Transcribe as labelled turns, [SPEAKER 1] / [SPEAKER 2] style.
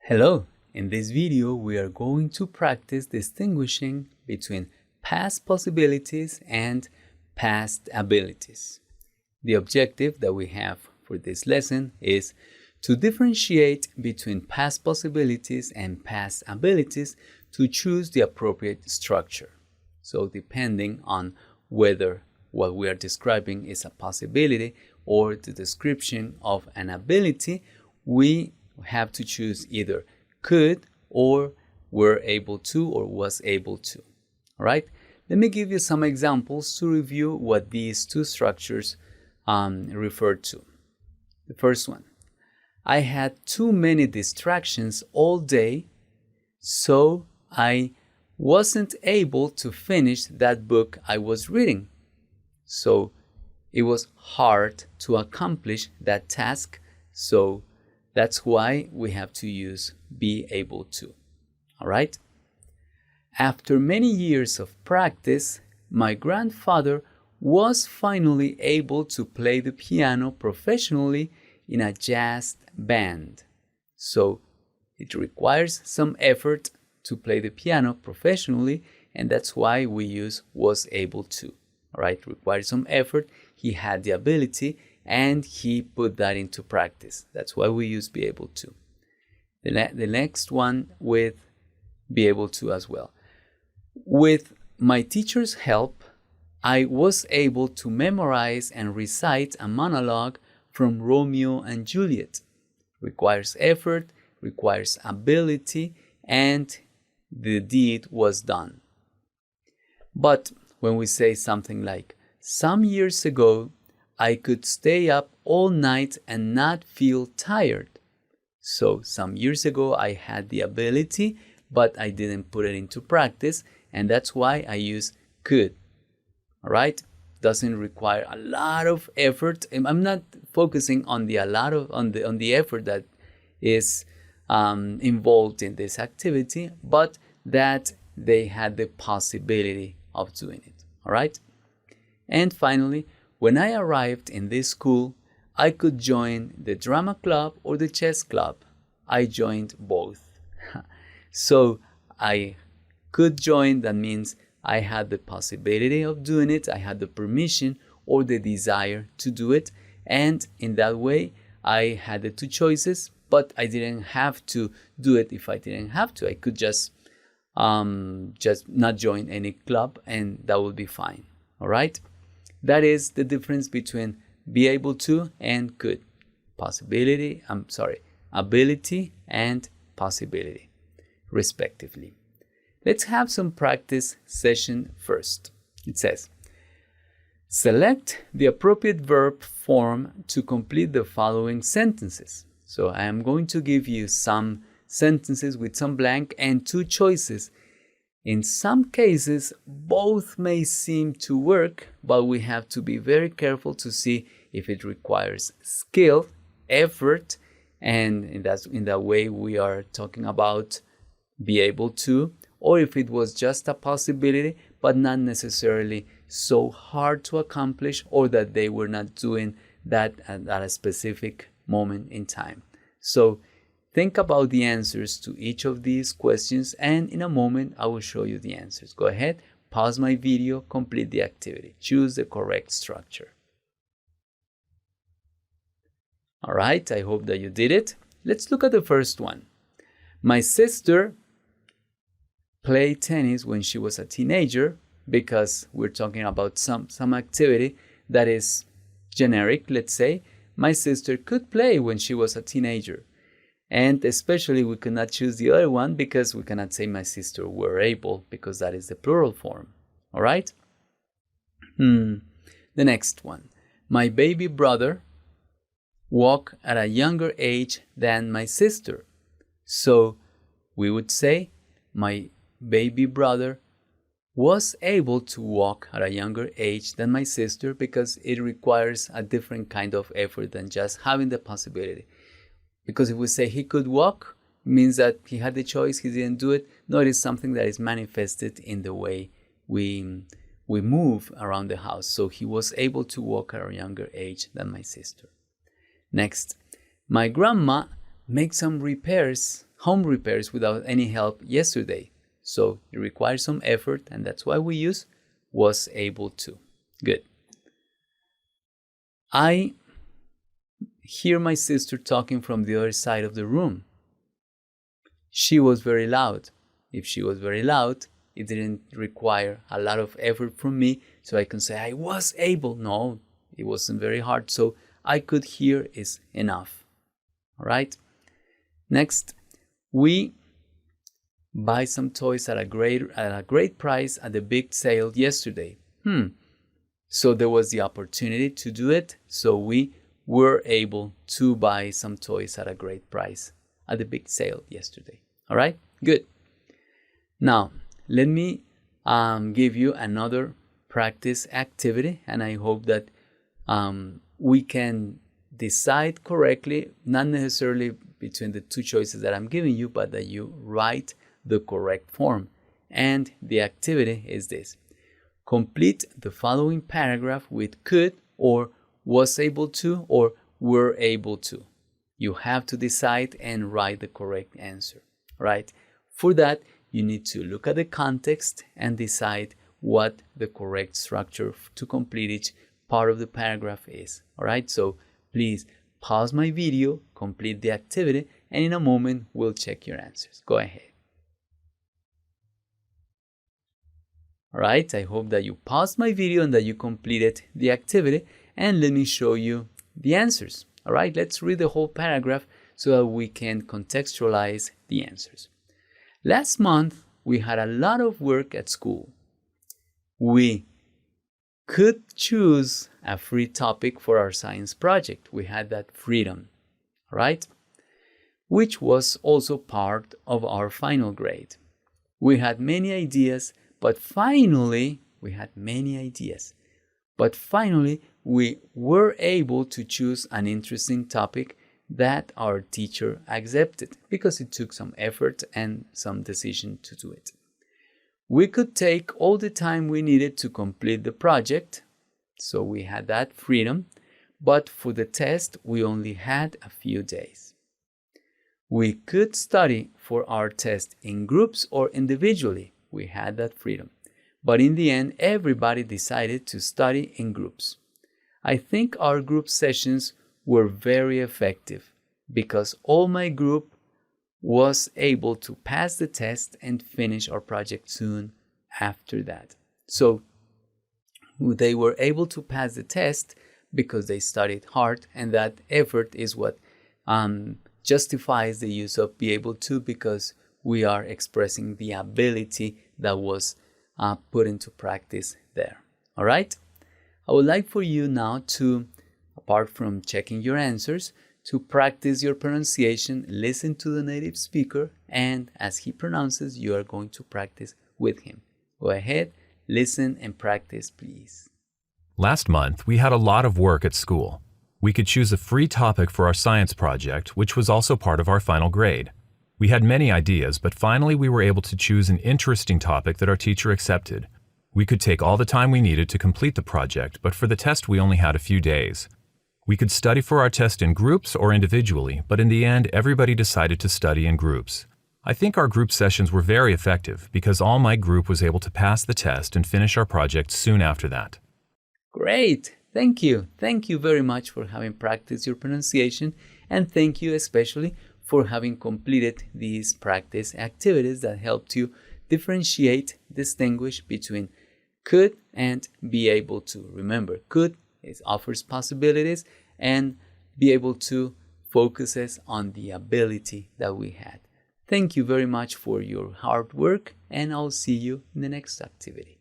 [SPEAKER 1] Hello! In this video, we are going to practice distinguishing between past possibilities and past abilities. The objective that we have for this lesson is to differentiate between past possibilities and past abilities to choose the appropriate structure. So depending on whether what we are describing is a possibility or the description of an ability, we have to choose either could or were able to or was able to. All right, let me give you some examples to review what these two structures refer to. The first one, I had too many distractions all day, so I wasn't able to finish that book I was reading. So it was hard to accomplish that task, so that's why we have to use be able to. All right? After many years of practice, my grandfather was finally able to play the piano professionally in a jazz band. So it requires some effort to play the piano professionally, and that's why we use was able to. All right? It requires some effort. He had the ability and he put that into practice. That's why we use be able to. The next one with be able to as well. With my teacher's help, I was able to memorize and recite a monologue from Romeo and Juliet. Requires effort, requires ability, and the deed was done. But when we say something like, some years ago, I could stay up all night and not feel tired. So some years ago, I had the ability, but I didn't put it into practice, and that's why I use could. All right? Doesn't require a lot of effort. I'm not focusing on the effort that is involved in this activity, but that they had the possibility of doing it. All right? And finally, when I arrived in this school, I could join the drama club or the chess club. I joined both. So I could join, that means I had the possibility of doing it, I had the permission or the desire to do it, and in that way I had the two choices, but I didn't have to do it if I didn't have to. I could just not join any club and that would be fine. All right? That is the difference between be able to and could. Ability and possibility, respectively. Let's have some practice session first. It says, select the appropriate verb form to complete the following sentences. So I am going to give you some sentences with some blank and two choices. In some cases, both may seem to work, but we have to be very careful to see if it requires skill, effort, and in that way we are talking about be able to, or if it was just a possibility, but not necessarily so hard to accomplish, or that they were not doing that at a specific moment in time. So think about the answers to each of these questions, and in a moment I will show you the answers. Go ahead, pause my video, complete the activity. Choose the correct structure. All right, I hope that you did it. Let's look at the first one. My sister played tennis when she was a teenager, because we're talking about some activity that is generic. Let's say my sister could play when she was a teenager. And especially we cannot choose the other one because we cannot say my sister were able, because that is the plural form. All right? The next one. My baby brother walked at a younger age than my sister. So we would say my baby brother was able to walk at a younger age than my sister, because it requires a different kind of effort than just having the possibility. Because if we say he could walk, it means that he had the choice, he didn't do it. No, it is something that is manifested in the way we move around the house. So he was able to walk at a younger age than my sister. Next, my grandma made some repairs home repairs without any help yesterday. So it requires some effort, and that's why we use was able to. Good. I hear my sister talking from the other side of the room. She was very loud. If she was very loud, it didn't require a lot of effort from me, so I can say I was able. No, it wasn't very hard, so I could hear is enough. All right. Next, we buy some toys at a great price at the big sale yesterday. So there was the opportunity to do it, so we were able to buy some toys at a great price at the big sale yesterday. All right, good. Now, let me give you another practice activity, and I hope that we can decide correctly, not necessarily between the two choices that I'm giving you, but that you write the correct form. And the activity is this. Complete the following paragraph with could or was able to or were able to. You have to decide and write the correct answer, right? For that, you need to look at the context and decide what the correct structure to complete each part of the paragraph is, all right? So please pause my video, complete the activity, and in a moment, we'll check your answers. Go ahead. All right, I hope that you paused my video and that you completed the activity, and let me show you the answers. All right, let's read the whole paragraph so that we can contextualize the answers. Last month, we had a lot of work at school. We could choose a free topic for our science project. We had that freedom, right? Which was also part of our final grade. We had many ideas, but finally, we were able to choose an interesting topic that our teacher accepted because it took some effort and some decision to do it. We could take all the time we needed to complete the project, so we had that freedom, but for the test, we only had a few days. We could study for our test in groups or individually. We had that freedom. But in the end, everybody decided to study in groups. I think our group sessions were very effective because all my group was able to pass the test and finish our project soon after that. So they were able to pass the test because they studied hard, and that effort is what justifies the use of be able to, because we are expressing the ability that was put into practice there. All right? I would like for you now to, apart from checking your answers, to practice your pronunciation, listen to the native speaker, and as he pronounces, you are going to practice with him. Go ahead, listen and practice, please.
[SPEAKER 2] Last month, we had a lot of work at school. We could choose a free topic for our science project, which was also part of our final grade. We had many ideas, but finally we were able to choose an interesting topic that our teacher accepted. We could take all the time we needed to complete the project, but for the test we only had a few days. We could study for our test in groups or individually, but in the end everybody decided to study in groups. I think our group sessions were very effective because all my group was able to pass the test and finish our project soon after that.
[SPEAKER 1] Great! Thank you. Thank you very much for having practiced your pronunciation, and thank you especially for having completed these practice activities that helped you differentiate, distinguish between could and be able to. Remember, could offers possibilities, and be able to focuses on the ability that we had. Thank you very much for your hard work, and I'll see you in the next activity.